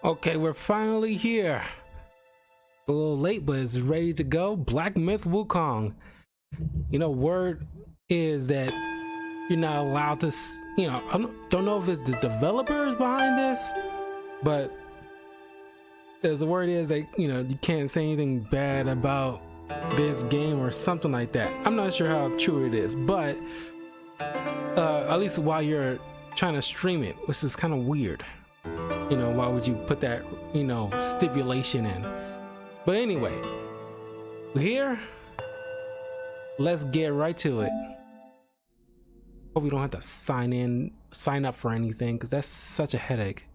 Okay, we're finally here. A little late, but it's ready to go. Black Myth Wukong. You know, word is that you're not allowed to, I don't know if it's the developers behind this, but as the word is that, you can't say anything bad about this game or something like that. I'm not sure how true it is, but at least while you're trying to stream it, which is kind of weird. Why would you put that, stipulation in? But anyway, we're here. Let's get right to it. Hope we don't have to sign up for anything, because that's such a headache.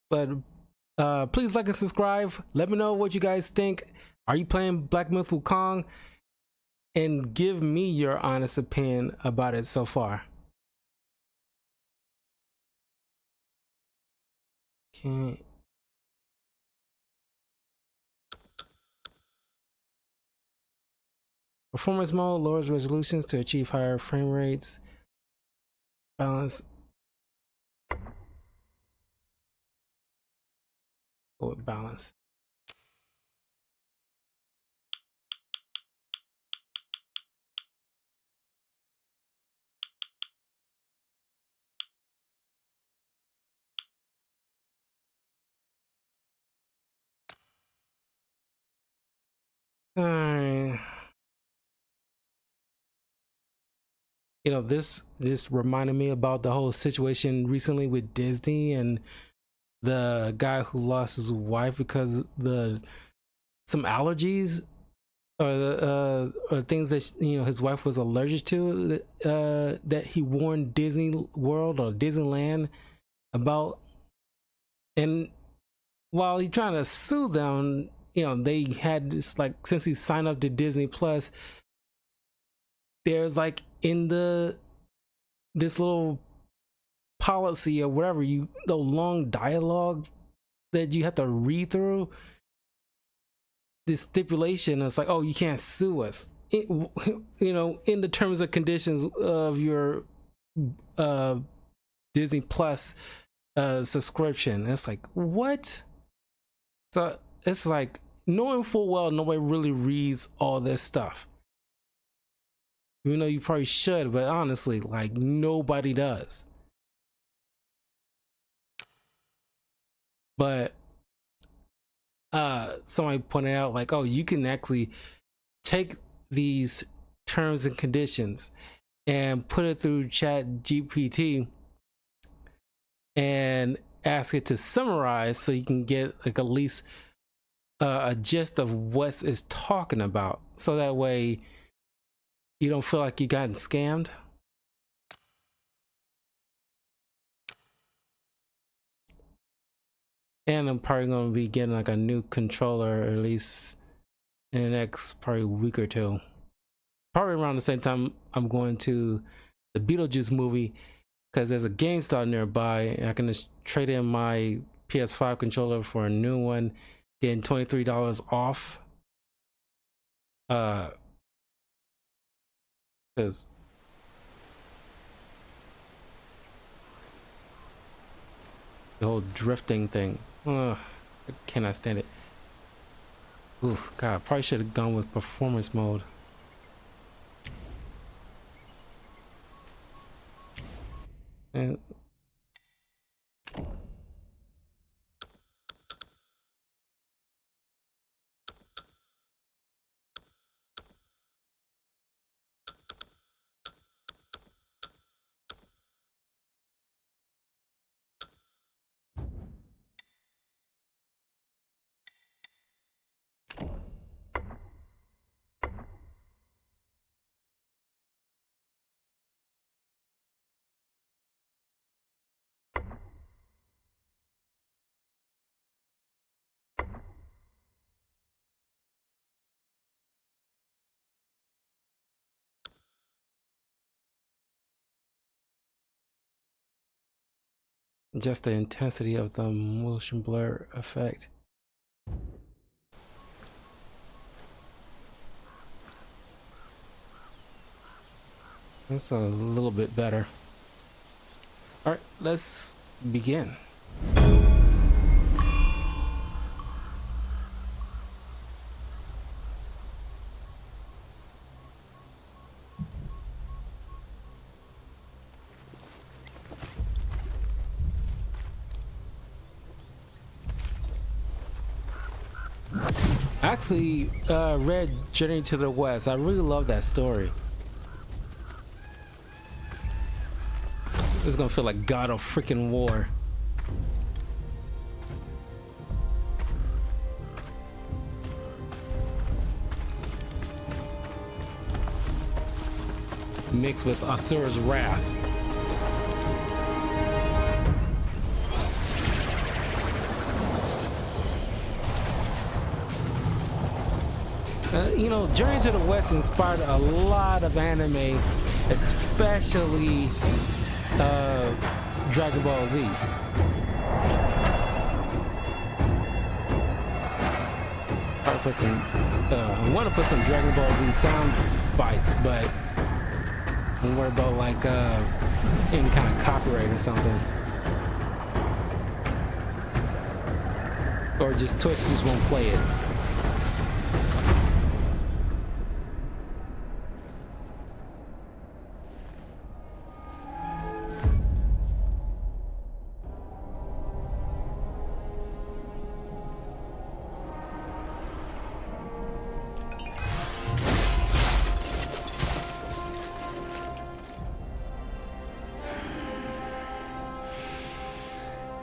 But please like and subscribe. Let me know what you guys think. Are you playing Black Myth Wukong? And give me your honest opinion about it so far. Okay. Performance mode lowers resolutions to achieve higher frame rates. Balance. Go with balance. Alright. This reminded me about the whole situation recently with Disney and the guy who lost his wife because some allergies or things that his wife was allergic to that he warned Disney World or Disneyland about. And while he's trying to sue them, they had this, like, since he signed up to Disney Plus, there's like in this little policy or whatever, the long dialogue that you have to read through, this stipulation is like, oh, you can't sue us, in the terms and conditions of your Disney Plus subscription. It's like, what? So it's like, knowing full well nobody really reads all this stuff, even though you probably should, but honestly, like, nobody does. But somebody pointed out, like, oh, you can actually take these terms and conditions and put it through Chat GPT and ask it to summarize, so you can get, like, at least a gist of what it's talking about, so that way you don't feel like you gotten scammed. And I'm probably going to be getting, like, a new controller, or at least in the next probably week or two. Probably around the same time I'm going to the Beetlejuice movie, because there's a GameStop nearby, and I can just trade in my PS5 controller for a new one, getting $23 off. Because the whole drifting thing, I cannot stand it. Ooh, God, probably should have gone with performance mode. And just the intensity of the motion blur effect. That's a little bit better. All right, let's begin. I actually read Journey to the West. I really love that story. It's gonna feel like God of freaking War. Mixed with Asura's Wrath. You know, Journey to the West inspired a lot of anime, especially Dragon Ball Z. I want to put some Dragon Ball Z sound bites, but I'm worried about like any kind of copyright or something, or just Twitch just won't play it.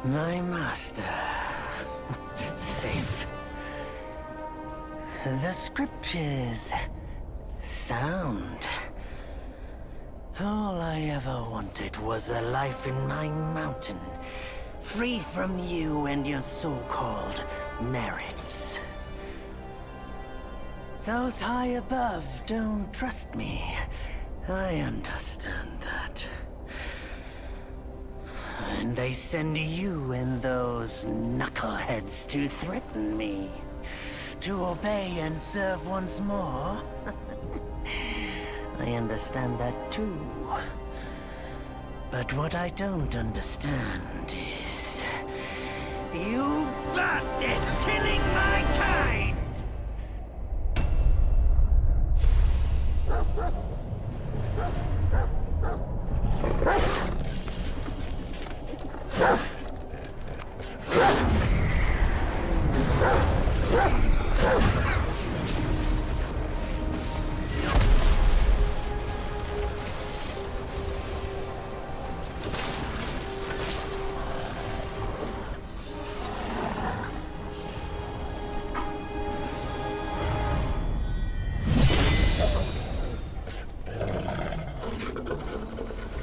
My master. Safe. The scriptures. Sound. All I ever wanted was a life in my mountain, free from you and your so-called merits. Those high above don't trust me. I understand that. And they send you and those knuckleheads to threaten me. To obey and serve once more. I understand that too. But what I don't understand is... you bastards killing my kind!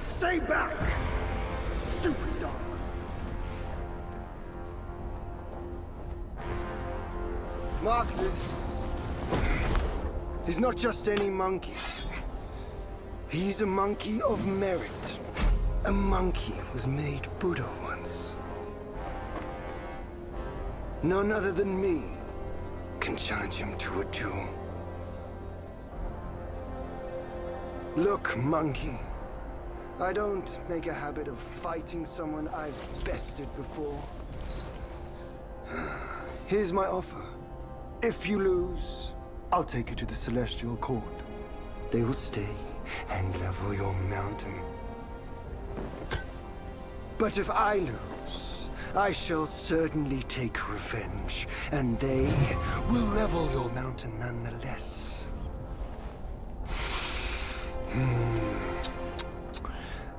Stay back, stupid dog. Mark this. He's not just any monkey. He's a monkey of merit. A monkey was made Buddha once. None other than me can challenge him to a duel. Look, monkey. I don't make a habit of fighting someone I've bested before. Here's my offer. If you lose, I'll take you to the Celestial Court. They will stay and level your mountain. But if I lose, I shall certainly take revenge, and they will level your mountain nonetheless.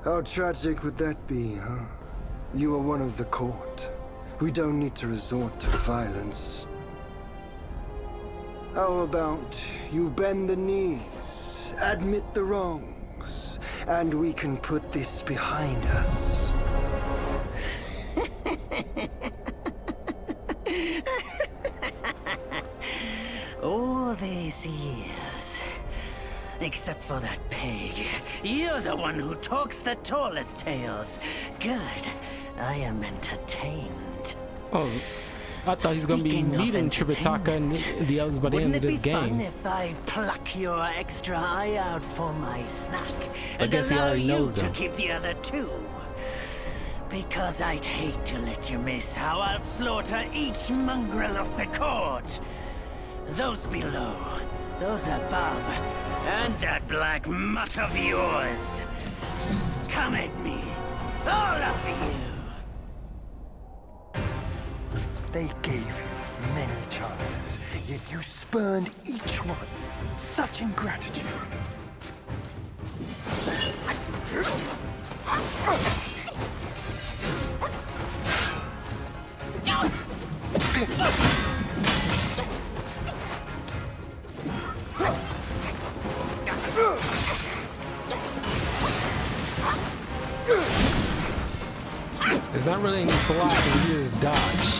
How tragic would that be, huh? You are one of the court. We don't need to resort to violence. How about you bend the knees, admit the wrongs, and we can put this behind us. All these years, except for that pig, you're the one who talks the tallest tales. Good, I am entertained. Oh, I thought he's gonna be Speaking of meeting Tripitaka and the others by the end wouldn't of it this be fun game. if I pluck your extra eye out for my snack and guess he allow already you knows to them. keep the other two? Because I'd hate to let you miss how I'll slaughter each mongrel of the court. Those below, those above, and that black mutt of yours. Come at me, all of you. They gave you many chances, yet you spurned each one. Such ingratitude. It's not really any blocking, you just dodge.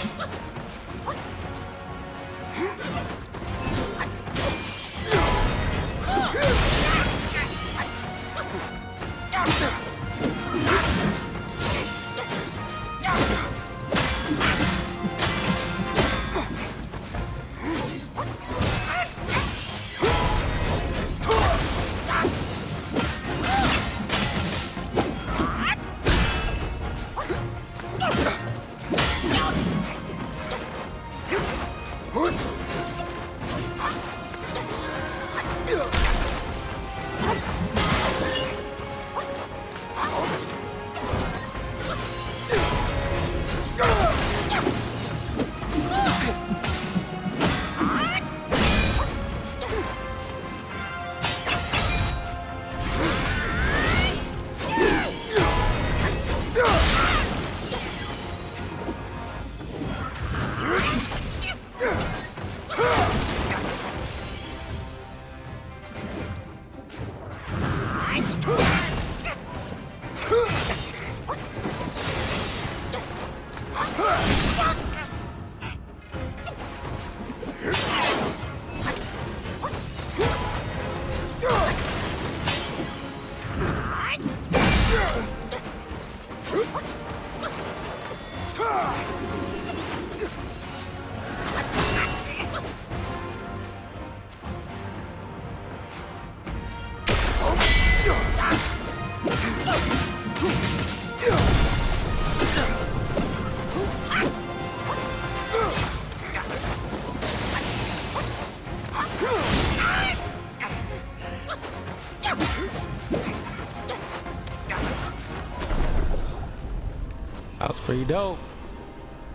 That was pretty dope.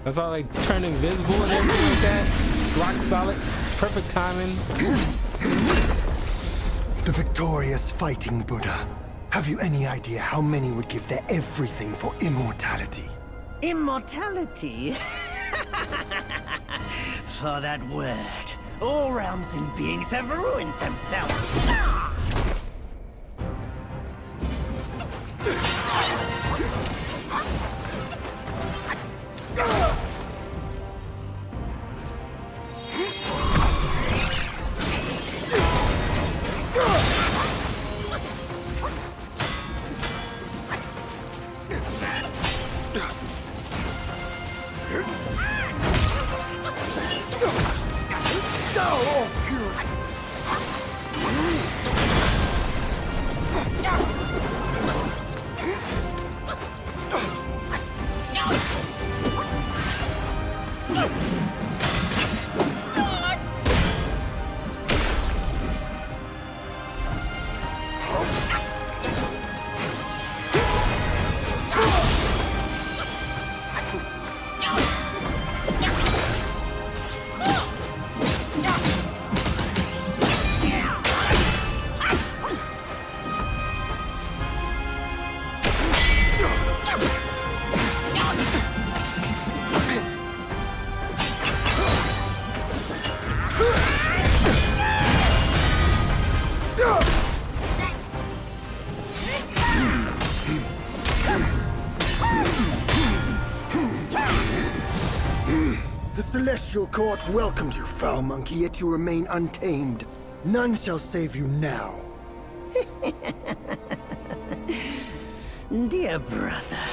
That's all like turn invisible and everything like that. Rock solid, perfect timing. The victorious fighting Buddha. Have you any idea how many would give their everything for immortality? Immortality? For that word, all realms and beings have ruined themselves. The Celestial Court welcomed you, foul monkey, yet you remain untamed. None shall save you now. Dear brother,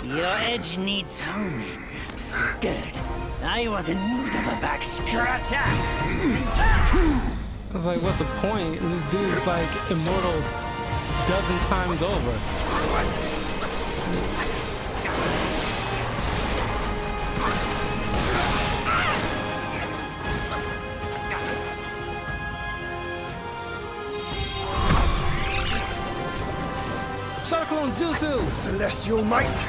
your edge needs homing. Good. I was in need of a back scratcher. I was like, what's the point? And this dude's like immortal dozen times over. Cyclone Jutsu! Celestial might!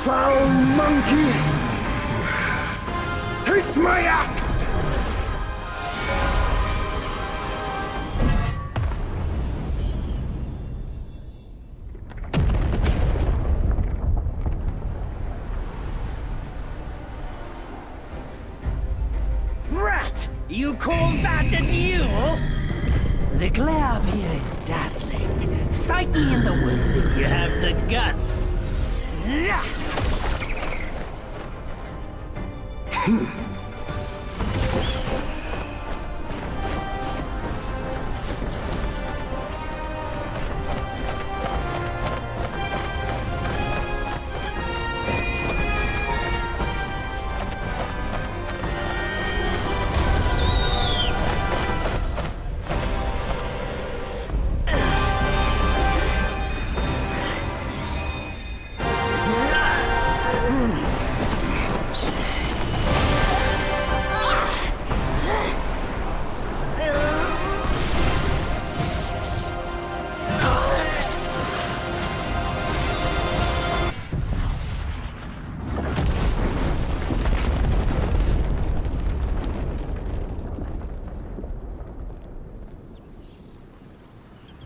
Foul monkey! Taste my axe! Brat! You call that a duel? The glare up here is dazzling. Fight me in the woods if you have the guts.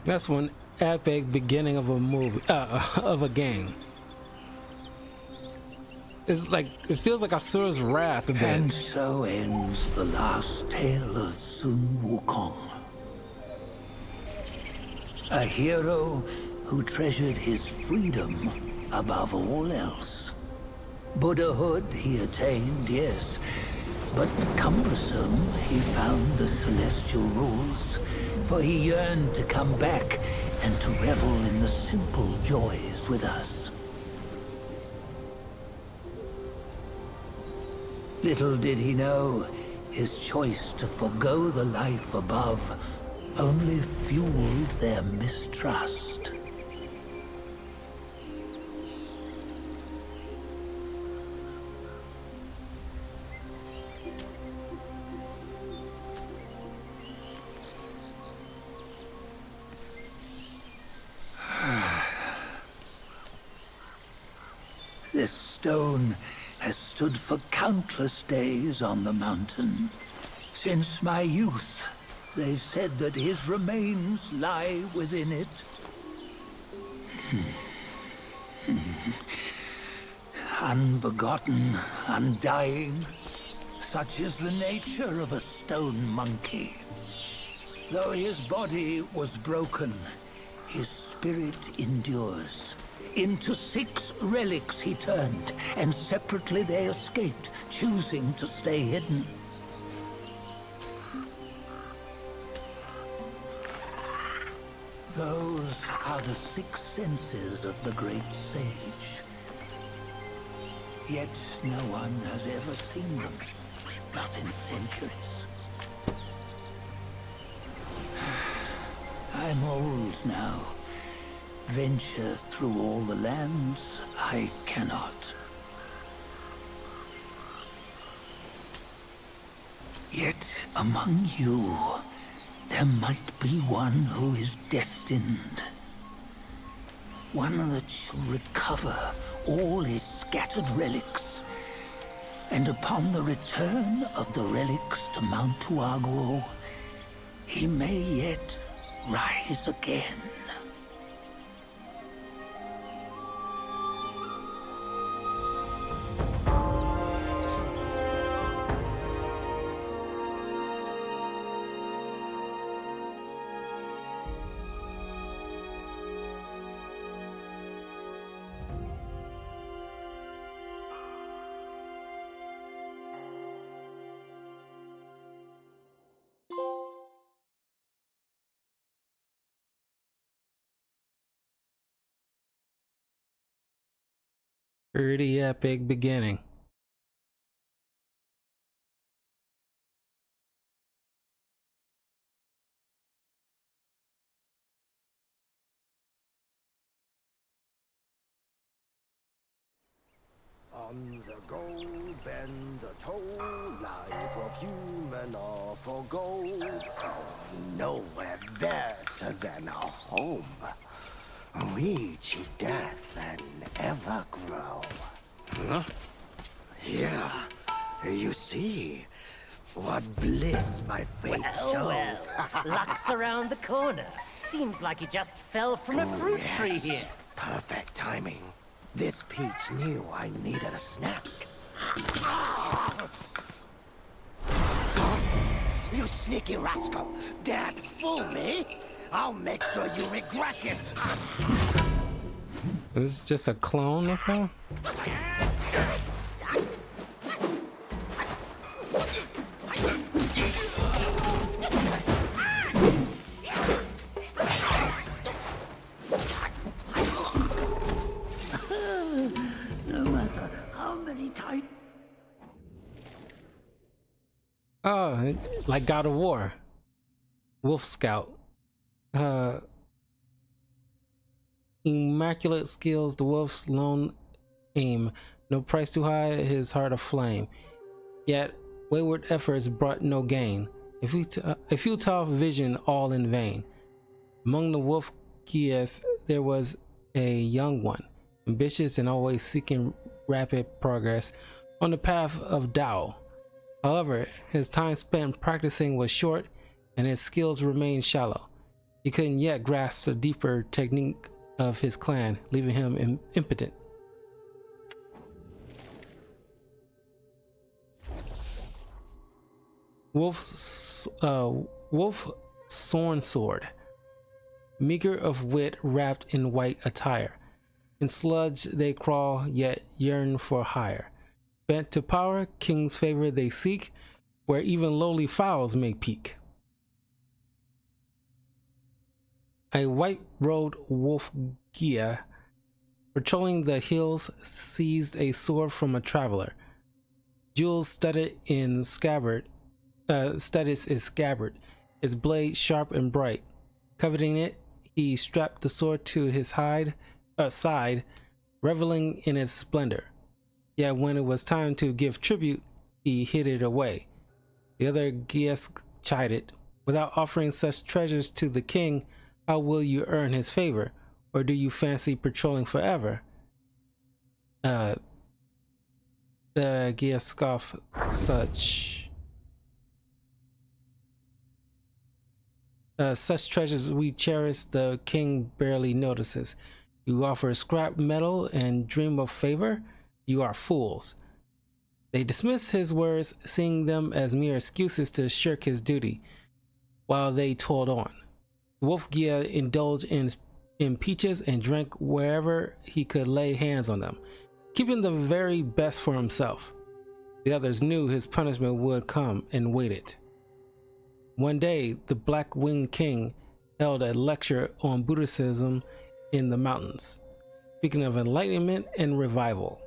That's one epic beginning of a movie, of a game. It's like, it feels like Asura's Wrath a bit. And so ends the last tale of Sun Wukong. A hero who treasured his freedom above all else. Buddhahood he attained, yes, but cumbersome he found the celestial rules, for he yearned to come back and to revel in the simple joys with us. Little did he know, his choice to forgo the life above only fueled their mistrust. This stone has stood for countless days on the mountain. Since my youth, they've said that his remains lie within it. unbegotten, undying. Such is the nature of a stone monkey. Though his body was broken, his spirit endures. Into 6 relics he turned, and separately they escaped, choosing to stay hidden. Those are the 6 senses of the great sage. Yet no one has ever seen them, not in centuries. I'm old now. Venture through all the lands I cannot. Yet among you, there might be one who is destined. One that shall recover all his scattered relics. And upon the return of the relics to Mount Tuaguo, he may yet rise again. Pretty epic beginning. On the go, bend the toe, life of human are for gold. Nowhere better than a home. We cheat death and ever grow. Huh? Here, you see, what bliss my fate shows. Luck's around the corner. Seems like he just fell from a fruit tree here. Perfect timing. This peach knew I needed a snack. You sneaky rascal! Dare to fool me? I'll make sure you regret it! This is just a clone of him? No matter how many times. Oh, like God of War. Wolf Scout. Immaculate skills, the wolf's lone aim. No price too high, his heart aflame. Yet wayward efforts brought no gain. A futile vision, all in vain. Among the wolf Gias there was a young one, ambitious and always seeking rapid progress on the path of Tao. However, his time spent practicing was short and his skills remained shallow. He couldn't yet grasp the deeper technique of his clan, leaving him impotent. Wolf Sorn Sword. Meager of wit, wrapped in white attire. In sludge they crawl, yet yearn for higher. Bent to power, king's favor they seek, where even lowly fowls may peek. A white-robed wolf Gia, patrolling the hills, seized a sword from a traveler. Jewels studded its scabbard, its blade sharp and bright. Coveting it, he strapped the sword to his side, reveling in its splendor. Yet when it was time to give tribute, he hid it away. The other Gias chided, "Without offering such treasures to the king, how will you earn his favor? Or do you fancy patrolling forever?" The Gias scoffed, such treasures we cherish, the king barely notices. You offer scrap metal and dream of favor? You are fools. They dismissed his words, seeing them as mere excuses to shirk his duty, while they toiled on. Wolfgia indulged in peaches and drank wherever he could lay hands on them, keeping the very best for himself. The others knew his punishment would come and waited. One day, the Black-Winged King held a lecture on Buddhism in the mountains, speaking of enlightenment and revival.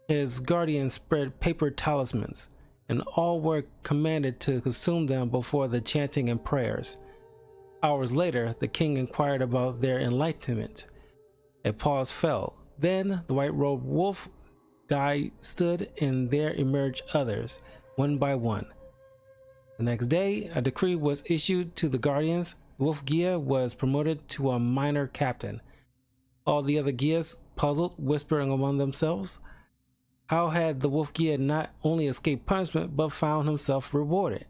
His guardians spread paper talismans, and all were commanded to consume them before the chanting and prayers. Hours later, the king inquired about their enlightenment. A pause fell. Then the white-robed wolf guy stood, and there emerged others, one by one. The next day, a decree was issued to the guardians. Wolfgia was promoted to a minor captain. All the other Gias, puzzled, whispering among themselves. How had the Wolfgia not only escaped punishment, but found himself rewarded?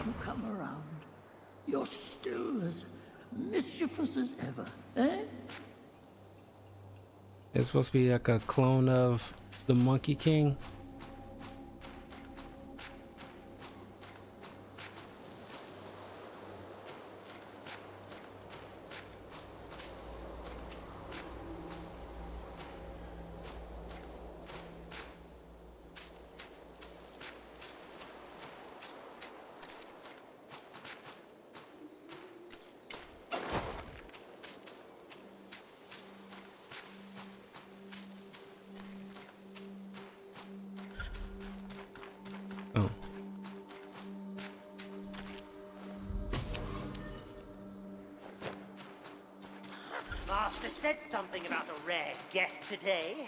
You come around, you're still as mischievous as ever, eh? It's supposed to be like a clone of the Monkey King. Oh. Master said something about a rare guest today.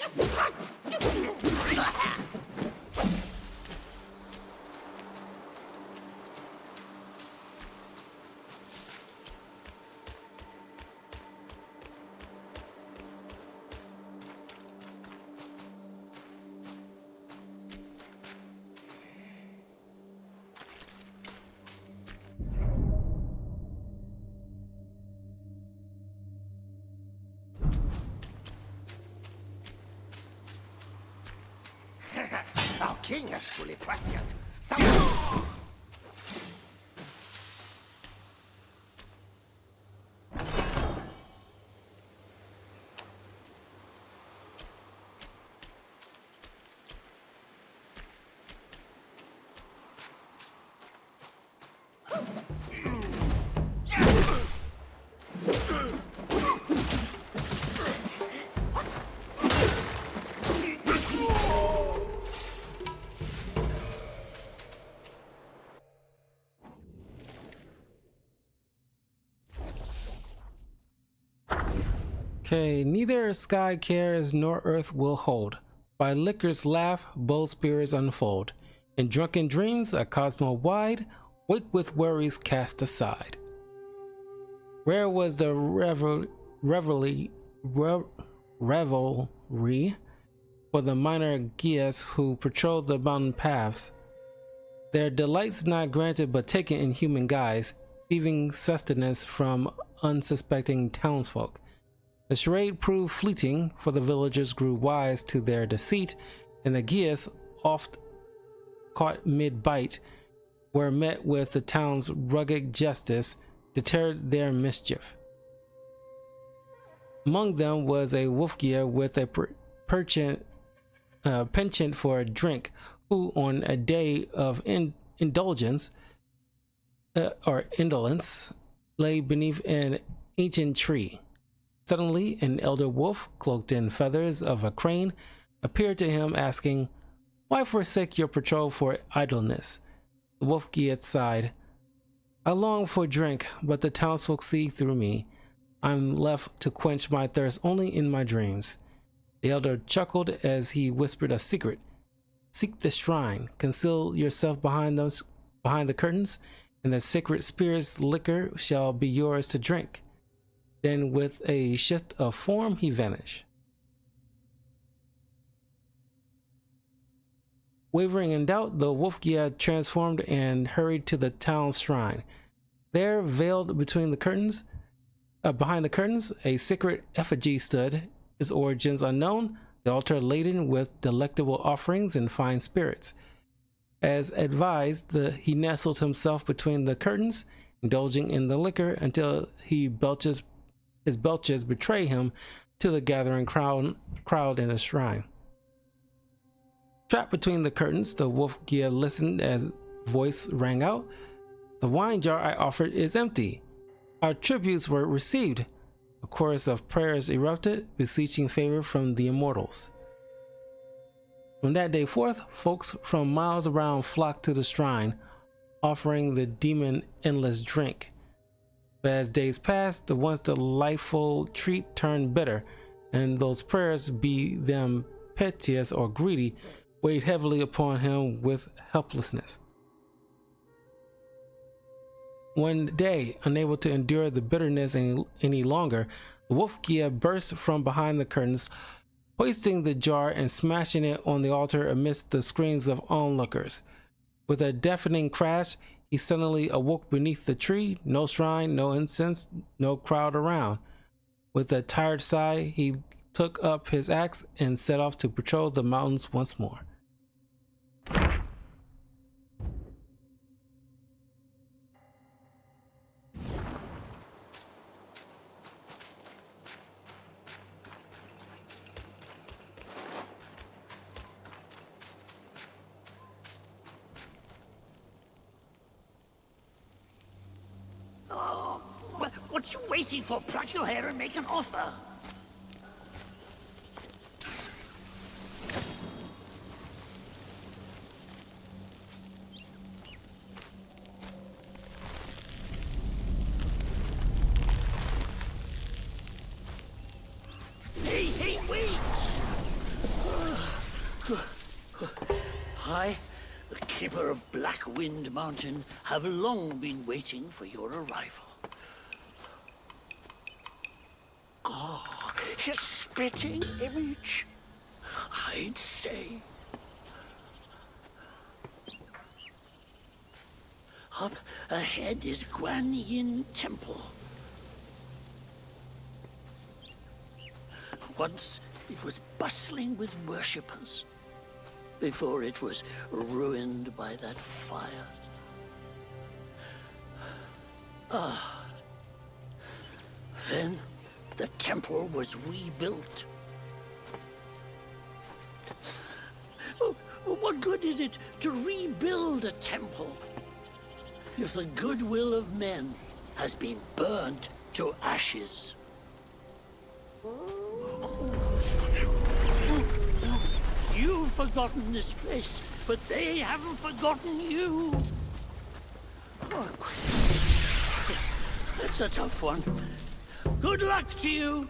Our king is fully prescient. Okay, neither sky cares nor earth will hold. By liquor's laugh, bold spirits unfold. In drunken dreams, a cosmo wide, wake with worries cast aside. Where was the revelry for the minor Gias who patrolled the mountain paths? Their delights not granted but taken in human guise, thieving sustenance from unsuspecting townsfolk. The charade proved fleeting, for the villagers grew wise to their deceit, and the Gias, oft caught mid-bite, were met with the town's rugged justice, deterred their mischief. Among them was a Wolfgia with a penchant for a drink, who on a day of indolence, lay beneath an ancient tree. Suddenly, an elder wolf, cloaked in feathers of a crane, appeared to him, asking, "Why forsake your patrol for idleness?" The Wolfgia sighed, "I long for drink, but the townsfolk see through me. I'm left to quench my thirst only in my dreams." The elder chuckled as he whispered a secret. Seek the shrine, conceal yourself behind the curtains, and the sacred spirit's liquor shall be yours to drink. Then with a shift of form he vanished. Wavering in doubt, the Wolfgia transformed and hurried to the town shrine. There, veiled between the curtains, behind the curtains, a sacred effigy stood, its origins unknown, the altar laden with delectable offerings and fine spirits. As advised, he nestled himself between the curtains, indulging in the liquor until his belches betray him to the gathering crowd in the shrine. Trapped between the curtains, the Wolfgia listened as voice rang out. The wine jar I offered is empty. Our tributes were received. A chorus of prayers erupted, beseeching favor from the immortals. From that day forth, folks from miles around flocked to the shrine, offering the demon endless drink. But as days passed, the once delightful treat turned bitter, and those prayers, be them piteous or greedy, weighed heavily upon him with helplessness. One day, unable to endure the bitterness any longer, the Wolfgia burst from behind the curtains, hoisting the jar and smashing it on the altar amidst the screams of onlookers. With a deafening crash, he suddenly awoke beneath the tree, no shrine, no incense, no crowd around. With a tired sigh, he took up his axe and set off to patrol the mountains once more. What you waiting for? Pluck your hair and make an offer. Hey, wait! I, the keeper of Black Wind Mountain, have long been waiting for your arrival. His spitting image, I'd say. Up ahead is Guan Yin Temple. Once it was bustling with worshippers, before it was ruined by that fire. Then the temple was rebuilt. Oh, what good is it to rebuild a temple if the goodwill of men has been burned to ashes? You've forgotten this place, but they haven't forgotten you. Oh, that's a tough one. Good luck to you.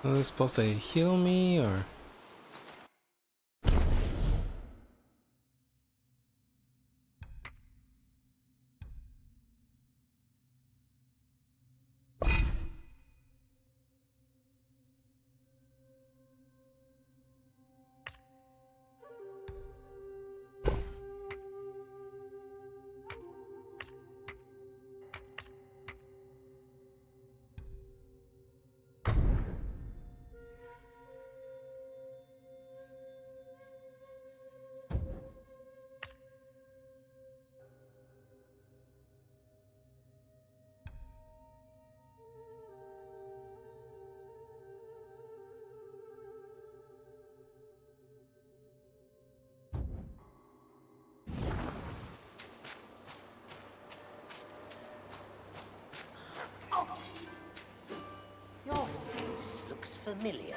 Are they supposed to heal me or? familiar?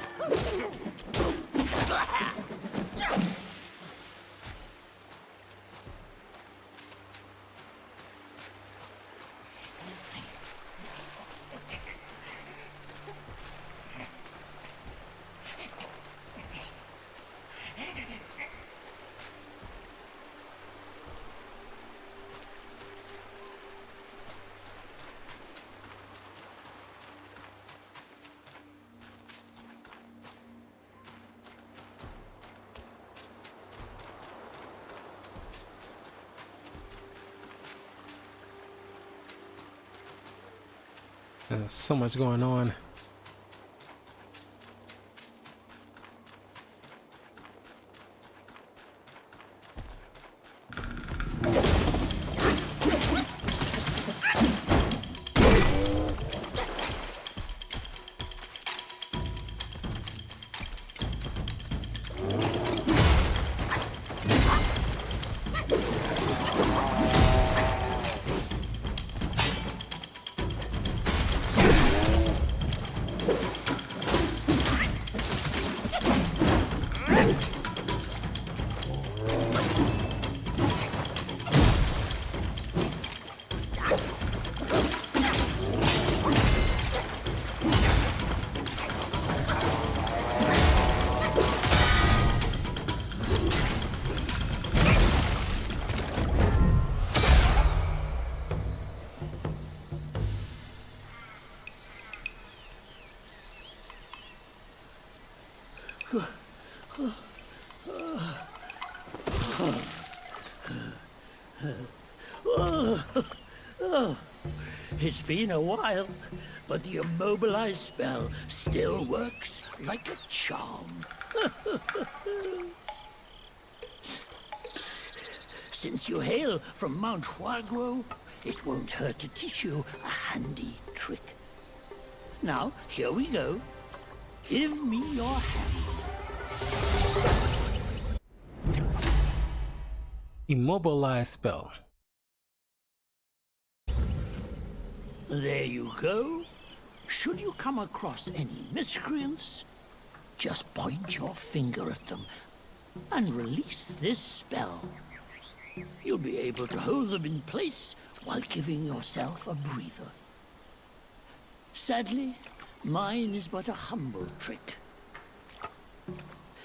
There's so much going on. It's been a while, but the immobilized spell still works like a charm. Since you hail from Mount Huaguo, it won't hurt to teach you a handy trick. Now, here we go. Give me your hand. Immobilize spell. There you go. Should you come across any miscreants, just point your finger at them and release this spell. You'll be able to hold them in place while giving yourself a breather. Sadly, mine is but a humble trick.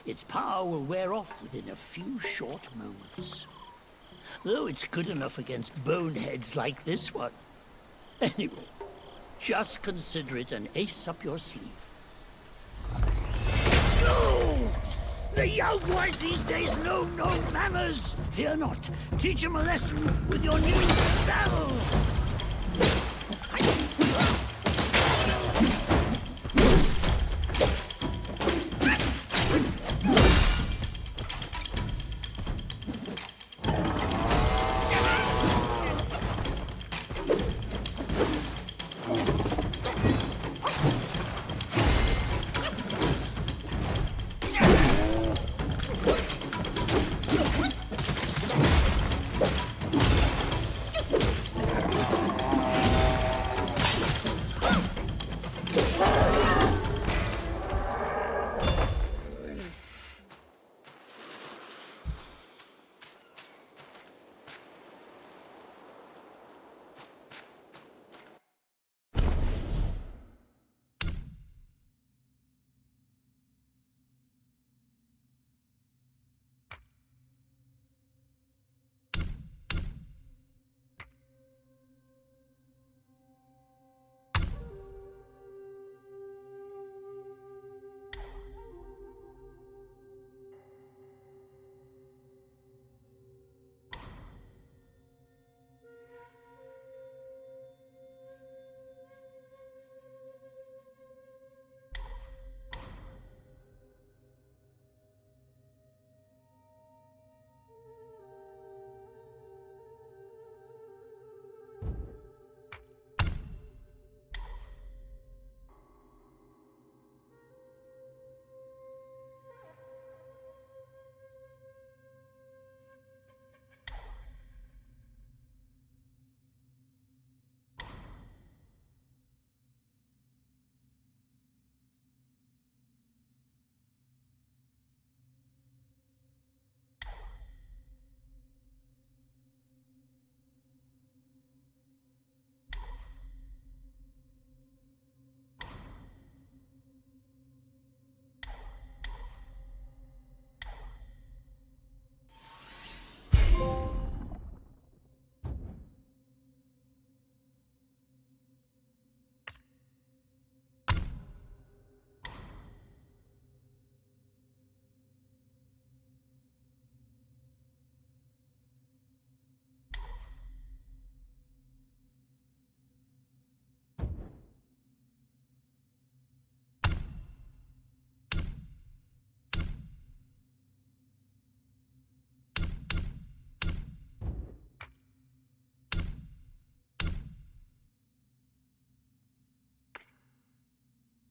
Its power will wear off within a few short moments. Though it's good enough against boneheads like this one. Anyway, just consider it an ace up your sleeve. No! The Yaoguais these days know no manners! Fear not. Teach them a lesson with your new spell!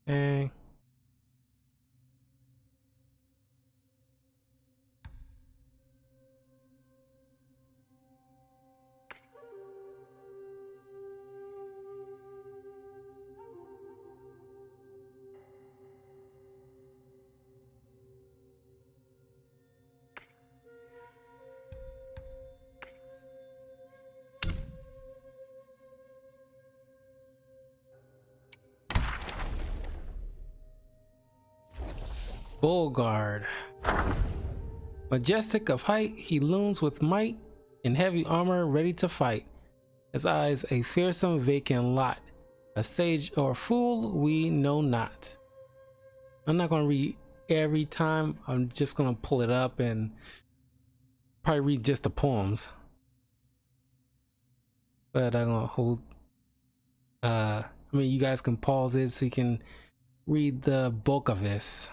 Okay. Bull Guard. Majestic of height, he looms with might in heavy armor, ready to fight. His eyes a fearsome vacant lot. A sage or a fool, we know not. I'm not gonna read every time. I'm just gonna pull it up and probably read just the poems. But I'm gonna hold. I mean, you guys can pause it so you can read the bulk of this.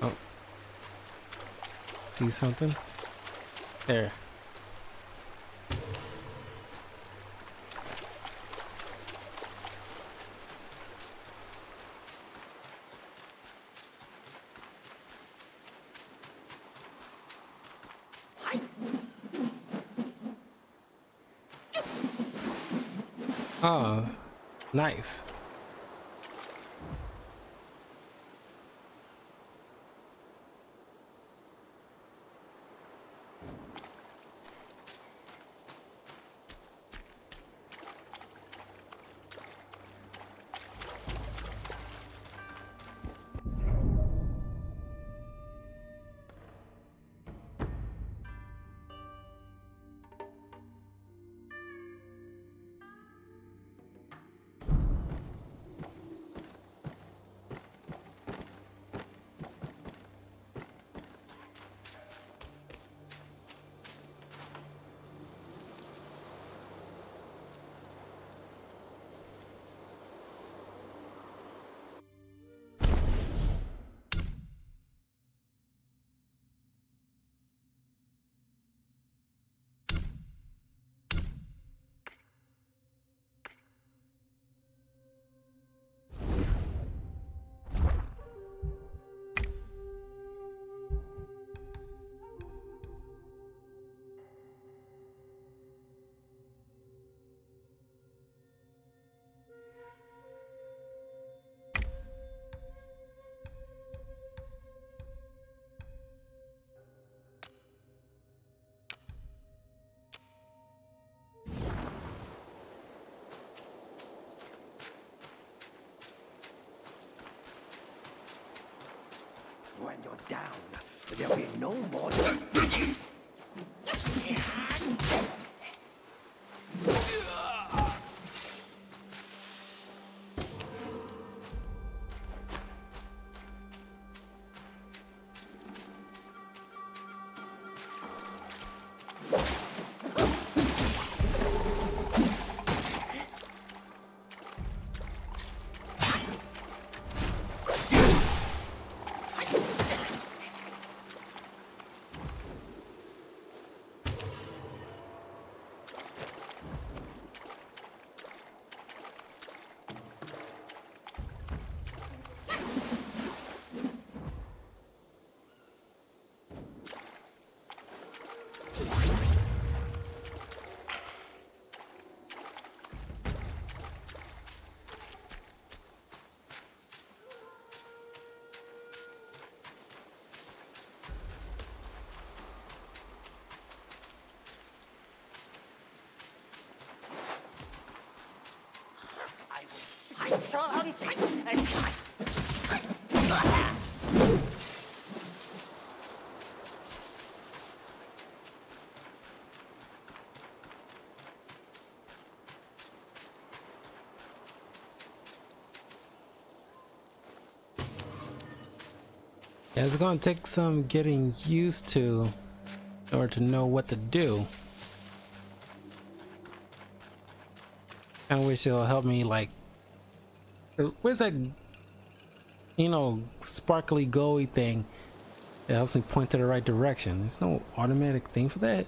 Oh, see something? There. Oh, nice. When you're down, there'll be no more. for hunting. Yeah, it's gonna take some getting used to in order to know what to do. I wish it'll help me, like, where's that, you know, sparkly glowy thing that helps me point to the right direction? There's no automatic thing for that.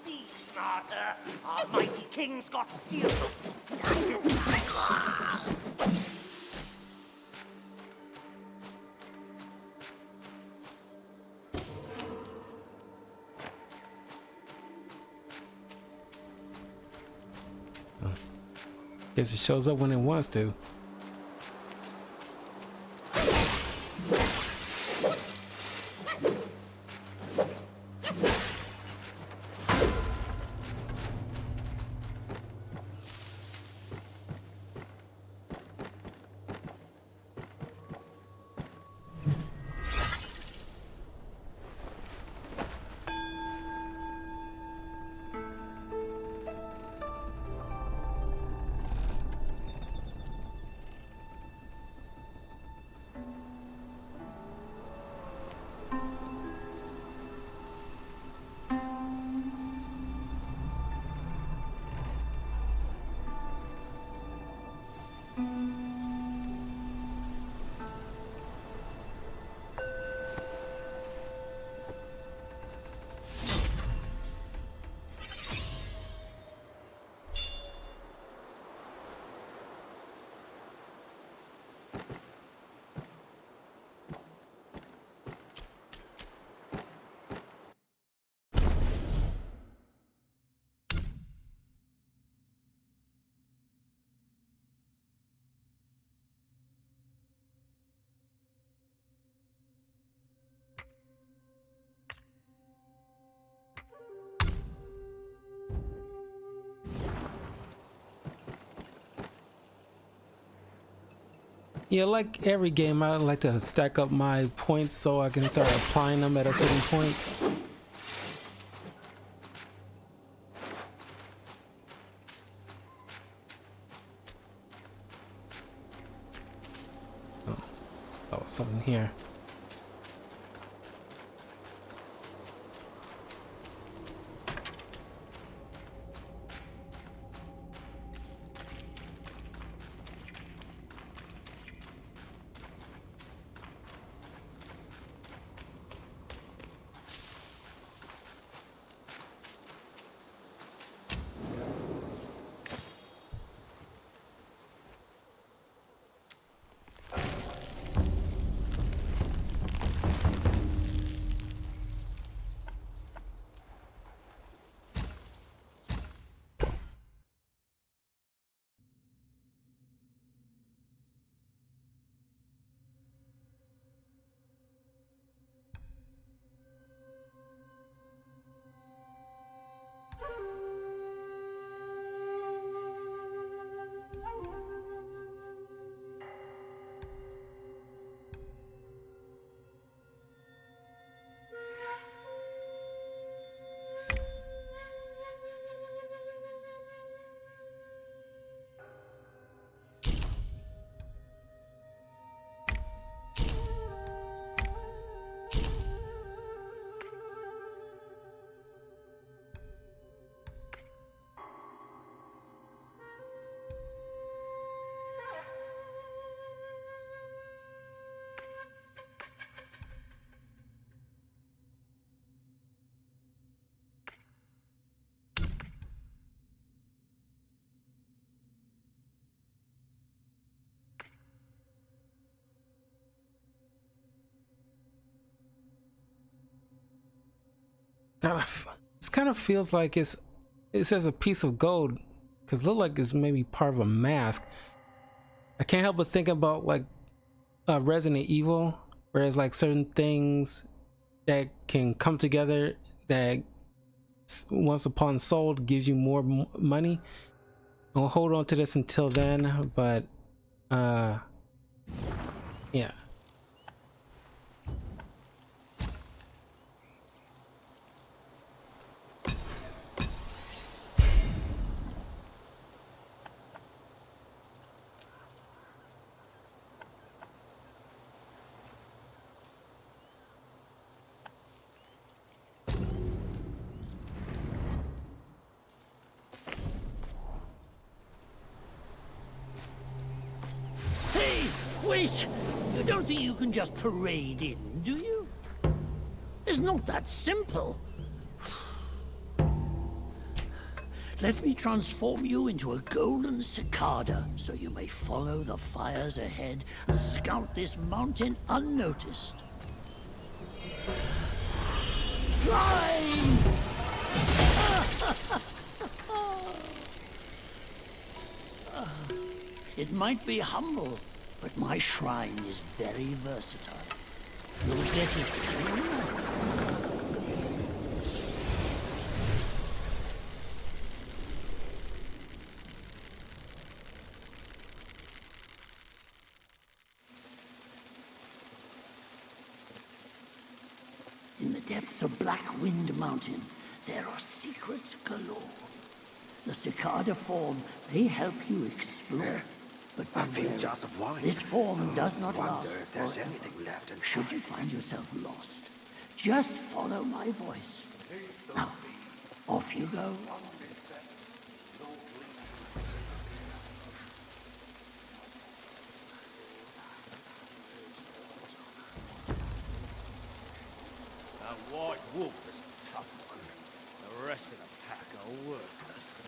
Be smarter. Our mighty king's got seal. Guess it shows up when it wants to. Yeah, like every game, I like to stack up my points so I can start applying them at a certain point. Oh, something here. This kind of feels like it says a piece of gold because it look like it's maybe part of a mask. I can't help but think about like Resident Evil, where there's like certain things that can come together that once upon sold gives you more money. I'll hold on to this until then, but yeah. Wait! You don't think you can just parade in, do you? It's not that simple. Let me transform you into a golden cicada so you may follow the fires ahead and scout this mountain unnoticed. Fly! It might be humble, but my shrine is very versatile. You'll get it soon enough. In the depths of Black Wind Mountain, there are secrets galore. The cicada form may help you explore. But A few jars of wine. this form does not Wonder last if there's forever. anything left inside. Should you find yourself lost, just follow my voice. Now, off you go. That white wolf is a tough one. The rest of the pack are worthless.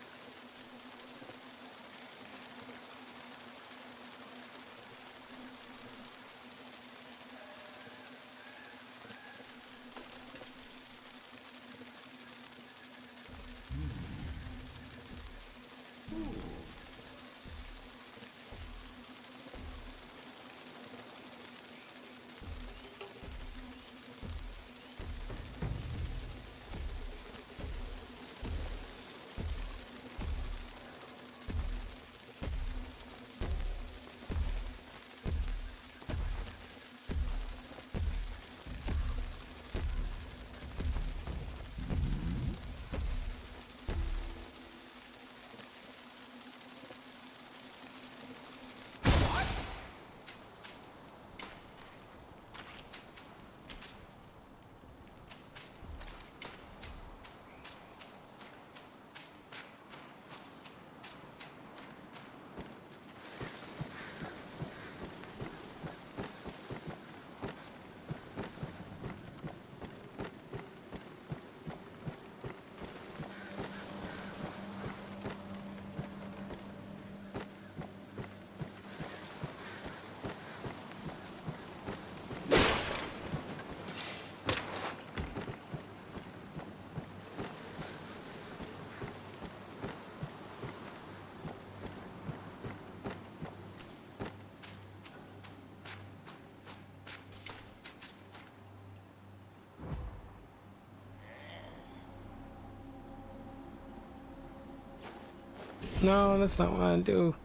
No, that's not what I do.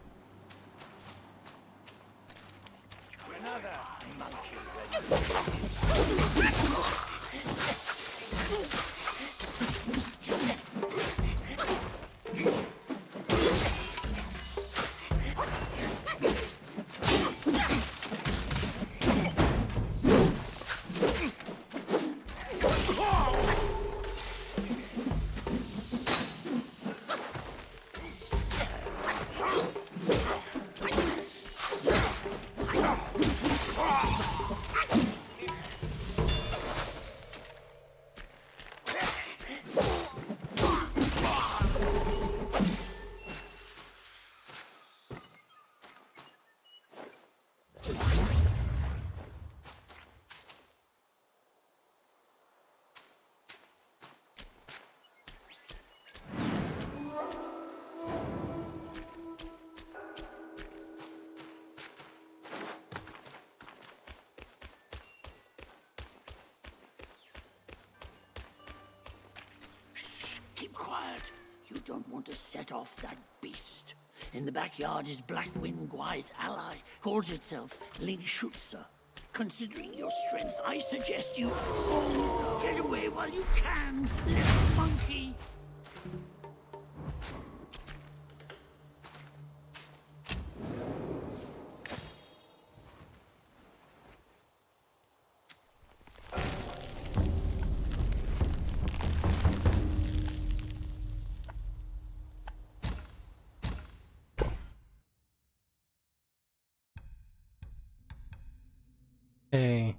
You don't want to set off that beast. In the backyard is Blackwind Guai's ally, calls itself Lingshutsa. Considering your strength, I suggest you... Oh, get away while you can, little monkey! Hey.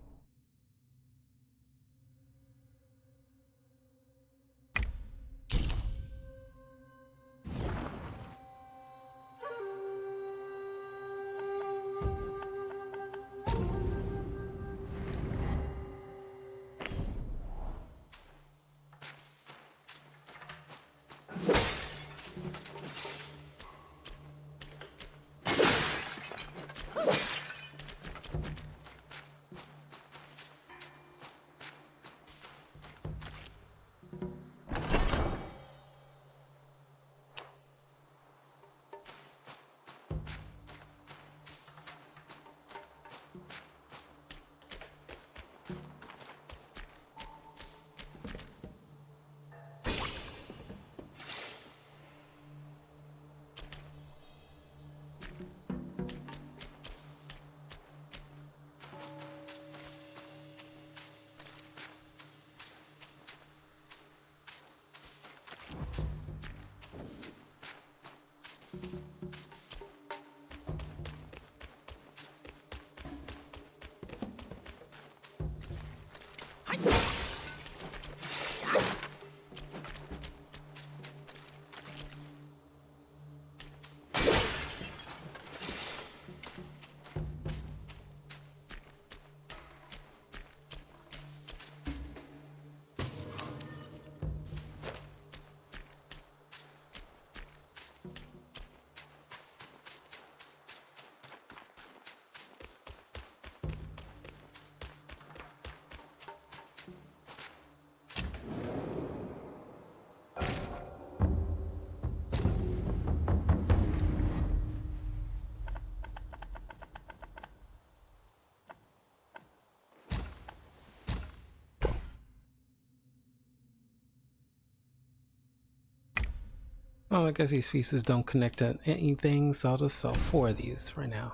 Oh, I guess these pieces don't connect to anything, so I'll just sell 4 of these right now.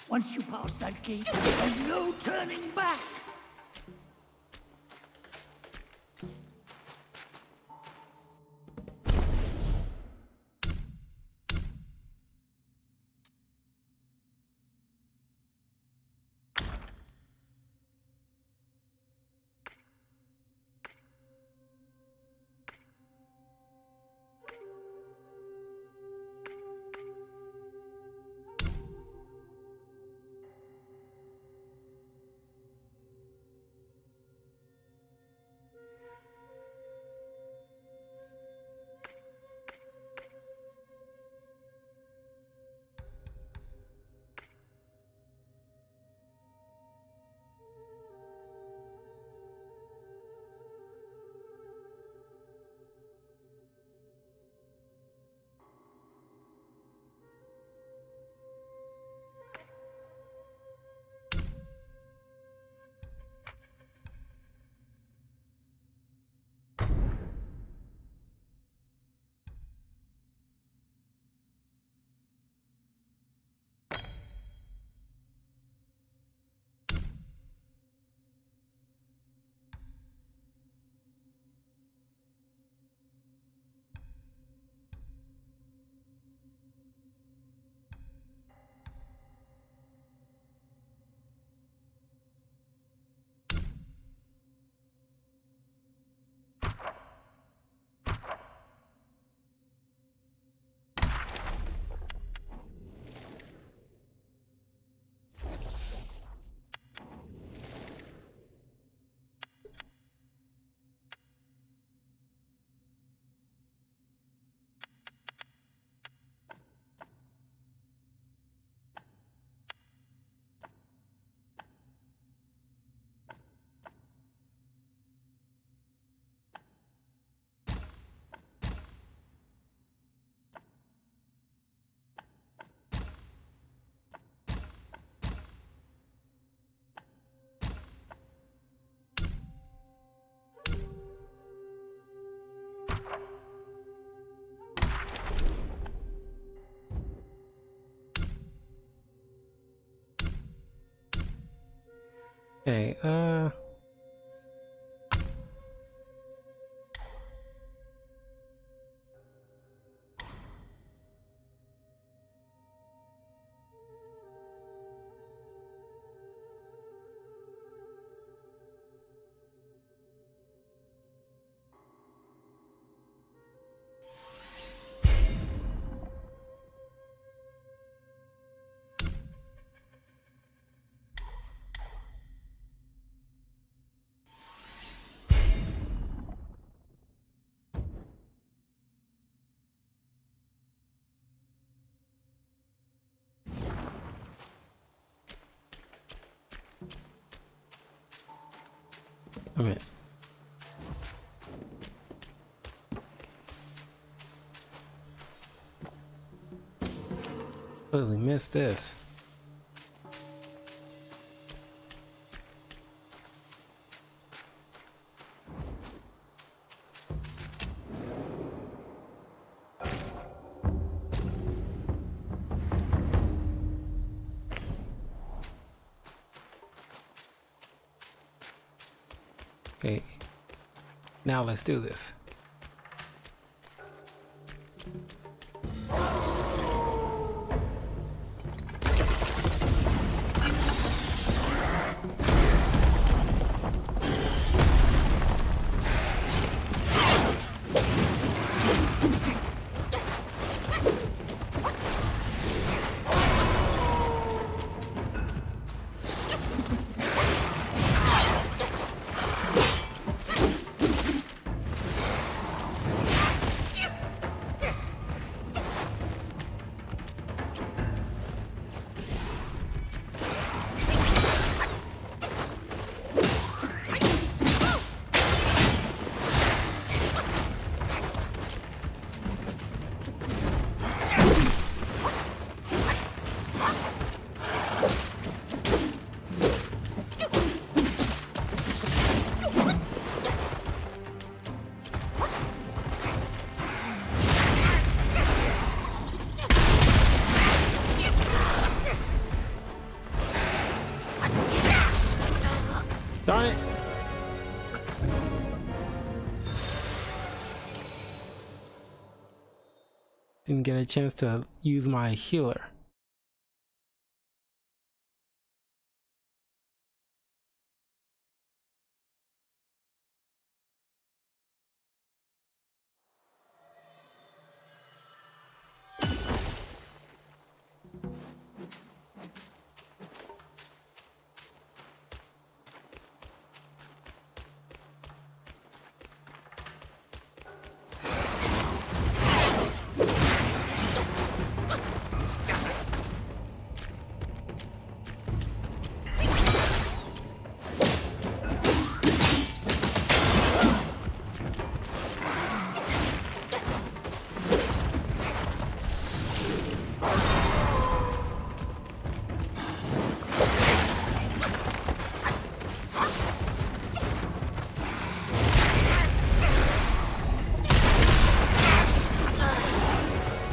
Once you pass that gate, there's no turning back! Okay, a minute. Completely missed this. Okay, now let's do this. Darn it! Didn't get a chance to use my healer.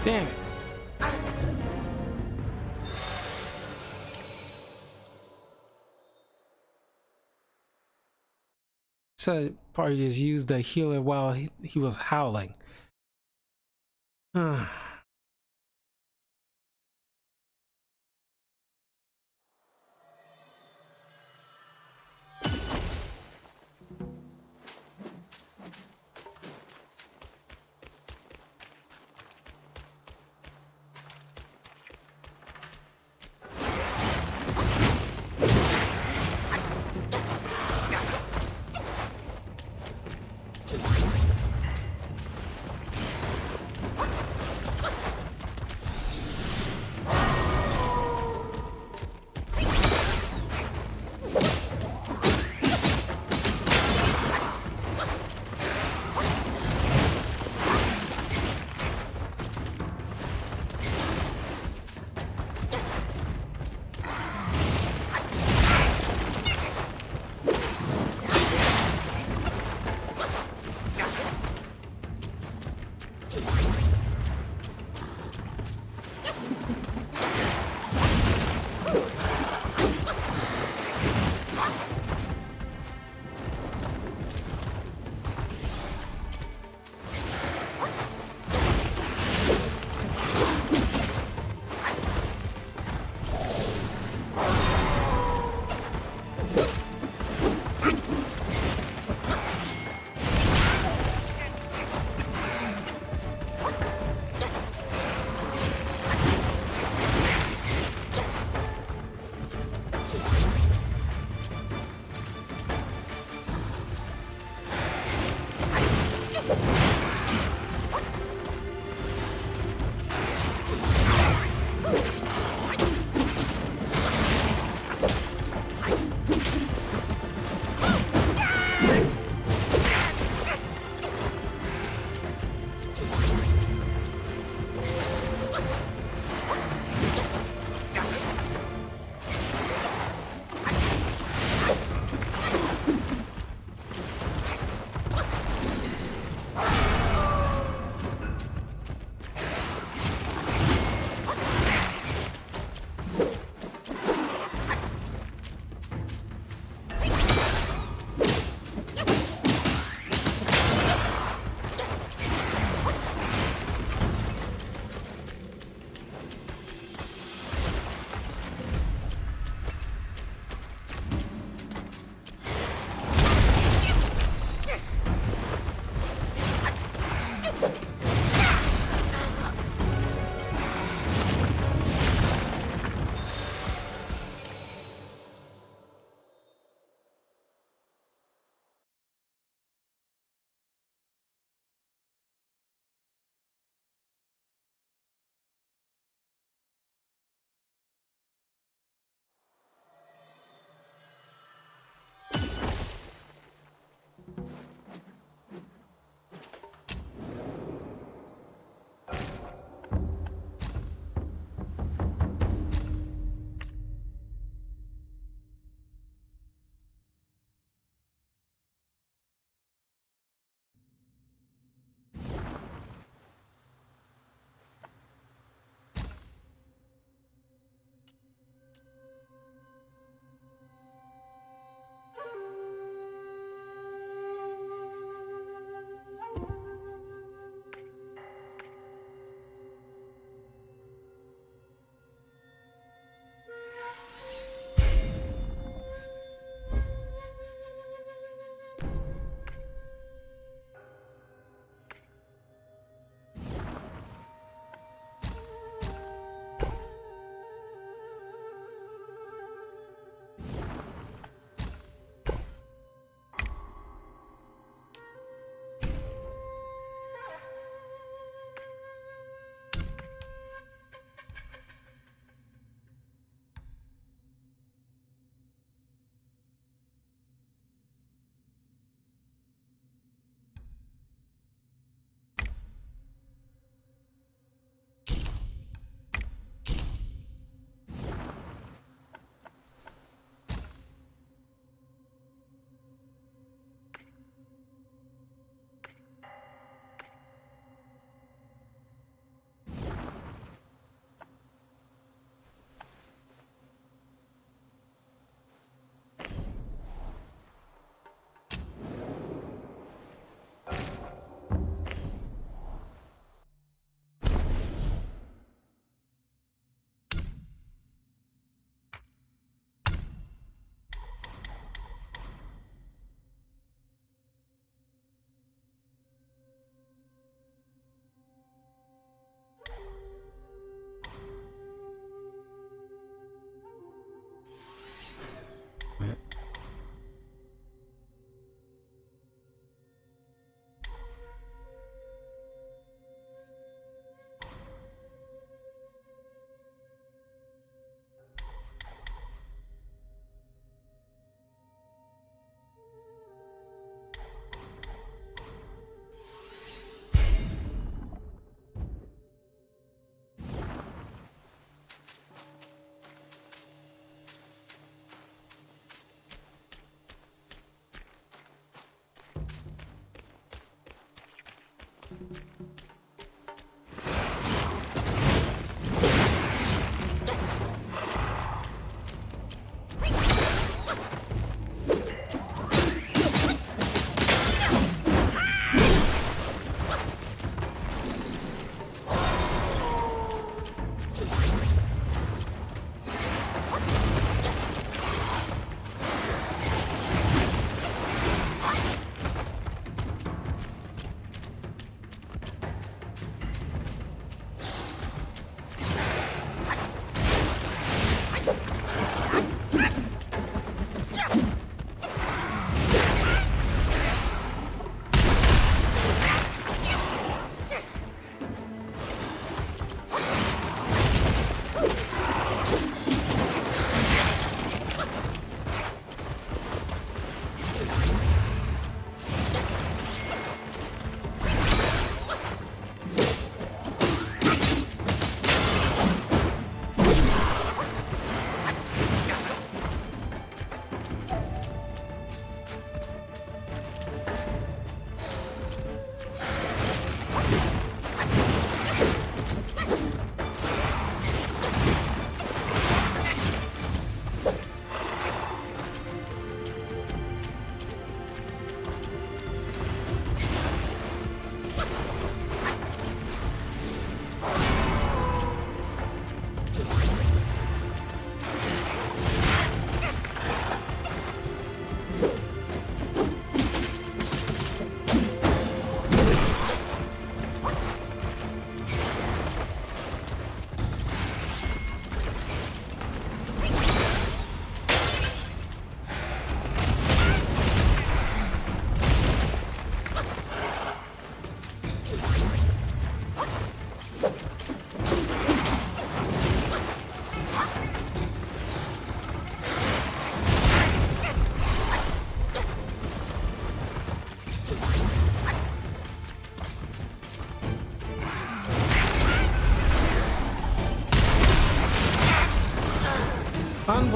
Damn it. So probably just used the healer while he was howling.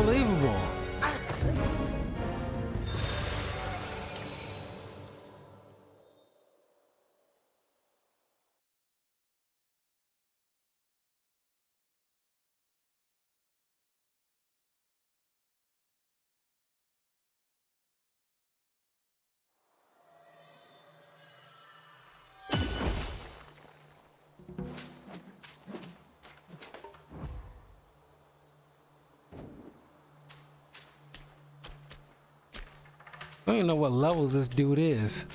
Unbelievable. I don't even know what levels this dude is.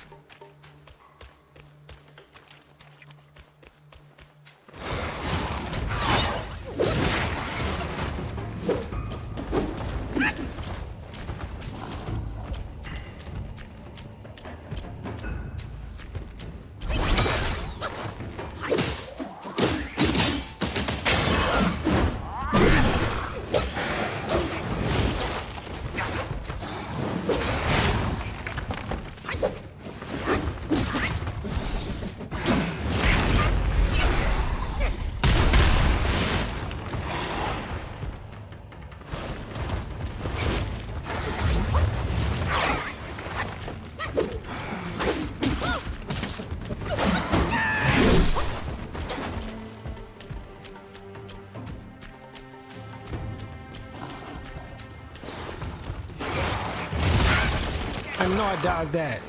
I know I dodged that.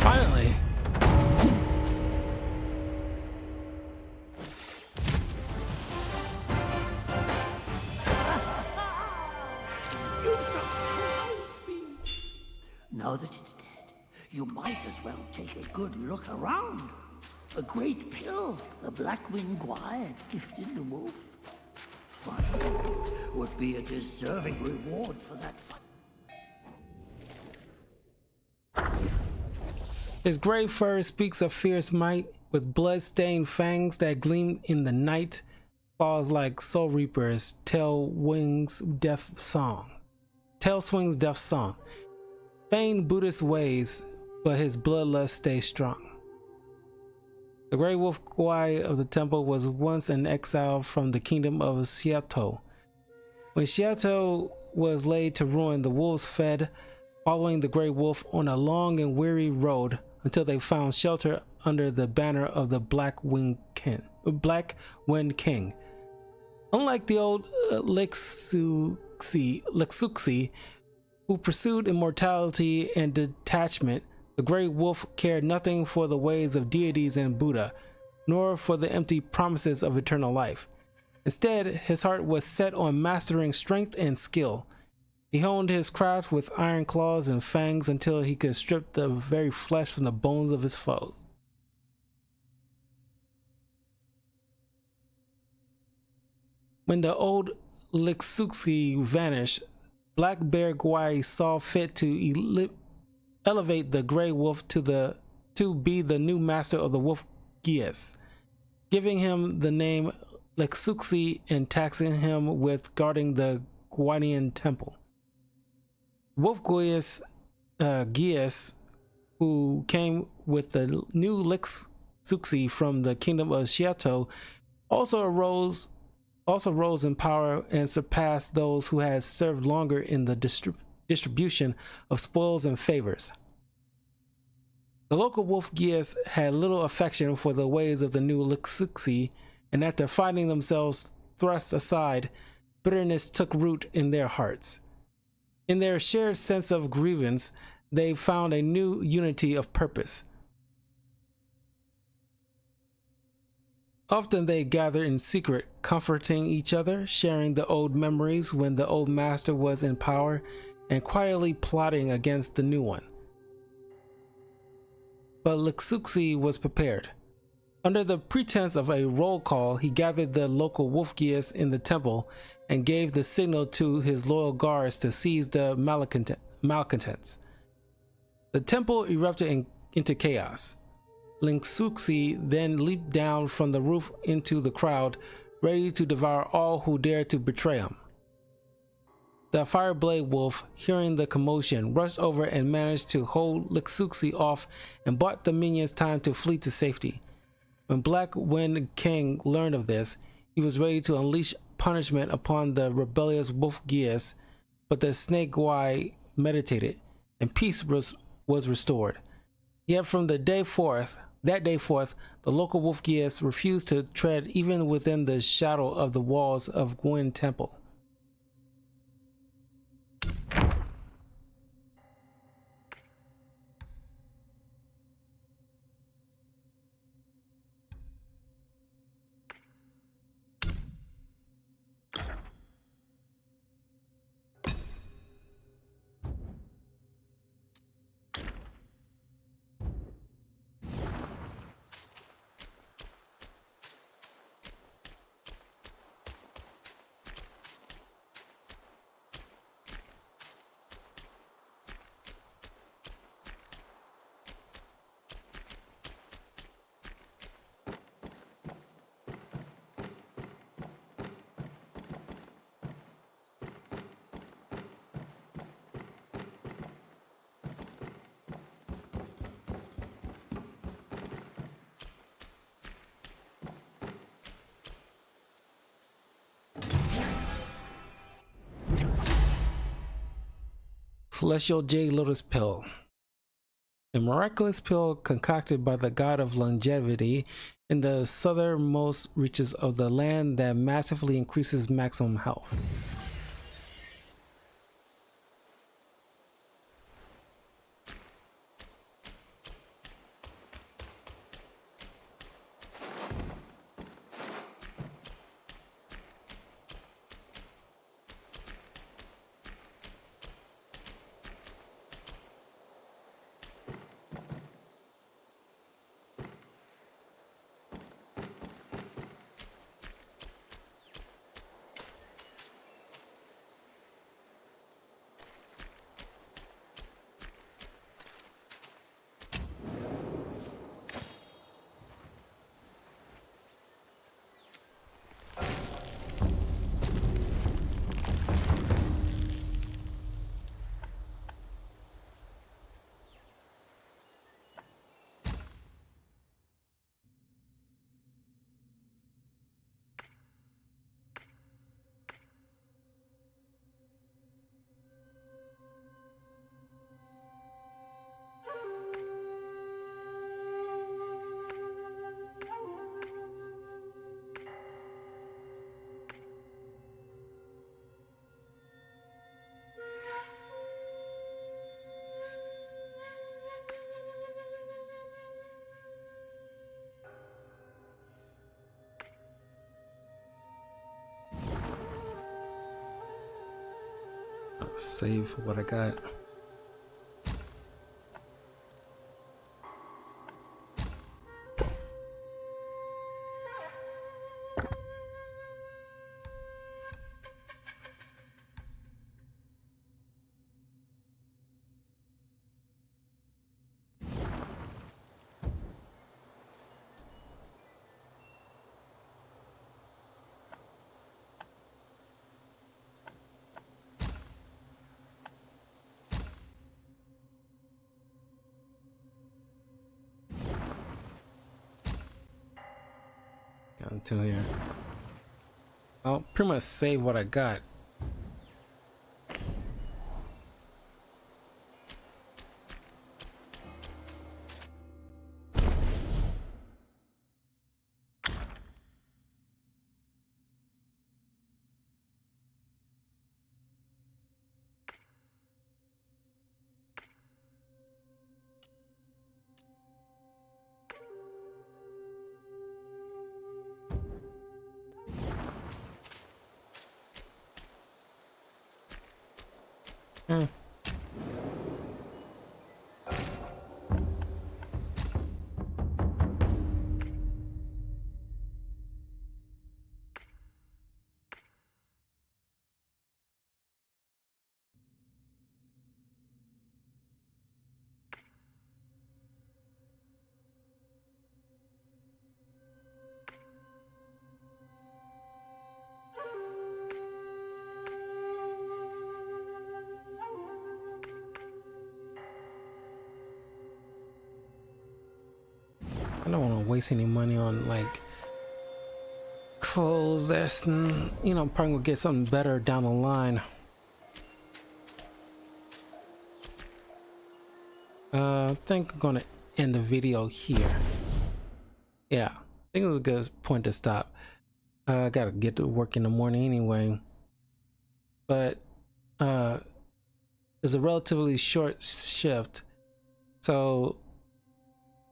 Finally. You surprised me. Now that it's dead, you might as well take a good look around. A great pill the Black-winged Guide gifted the wolf. Finding it would be a deserving reward for that fight. His gray fur speaks of fierce might, with blood-stained fangs that gleam in the night. Falls like soul reapers, tail swings death song. Feigned Buddhist ways, but his bloodlust stays strong. The Grey Wolf Guai of the temple was once an exile from the kingdom of Seattle. When Seattle was laid to ruin, the wolves fed, following the Grey Wolf on a long and weary road until they found shelter under the banner of the Black Wind King. Unlike the old Lexuxi, who pursued immortality and detachment, the Grey Wolf cared nothing for the ways of deities and Buddha. nor for the empty promises of eternal life. Instead, his heart was set on mastering strength and skill. He honed his craft with iron claws and fangs until he could strip the very flesh from the bones of his foe. When the old Lixuxi vanished, Black Bear Gwai saw fit to elevate the Grey Wolf to be the new master of the Wolf Gies, giving him the name Lixuxi and taxing him with guarding the Guanian temple. Wolf Gies, who came with the new Lixuxi from the kingdom of Xiaotou, also rose in power and surpassed those who had served longer in the distribution of spoils and favors. The local Wolf Gies had little affection for the ways of the new Lixuxi, and after finding themselves thrust aside, bitterness took root in their hearts. In their shared sense of grievance, they found a new unity of purpose. Often they gathered in secret, comforting each other, sharing the old memories when the old master was in power, and quietly plotting against the new one. But Lixuxi was prepared. Under the pretense of a roll call, he gathered the local Wolf Gies in the temple and gave the signal to his loyal guards to seize the malcontents. The temple erupted into chaos. Lixuxi then leaped down from the roof into the crowd, ready to devour all who dared to betray him. The Fireblade Wolf, hearing the commotion, rushed over and managed to hold Lixuxi off and bought the minions time to flee to safety. When Black Wind King learned of this, he was ready to unleash punishment upon the rebellious Wolf Gies, but the Snake Gwai meditated, and peace was restored. Yet from that day forth, the local Wolf Gies refused to tread even within the shadow of the walls of Gwyn Temple. Celestial Jade Lotus Pill. A miraculous pill concocted by the god of longevity in the southernmost reaches of the land that massively increases maximum health. save what I got. Got into here. I'll pretty much save what I got. Hmm. I don't want to waste any money on like clothes. That's, you know, probably gonna get something better down the line. I think I'm gonna end the video here. Yeah, I think it was a good point to stop. I gotta get to work in the morning anyway, but it's a relatively short shift, so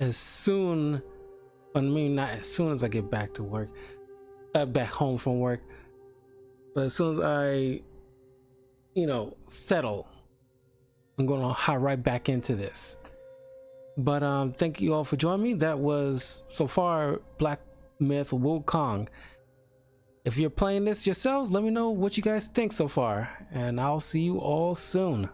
as soon, I mean not as soon as I get back to work, back home from work, but as soon as I, you know, settle, I'm gonna hop right back into this. But thank you all for joining me. That was so far Black Myth Wukong. If you're playing this yourselves, let me know what you guys think so far, and I'll see you all soon.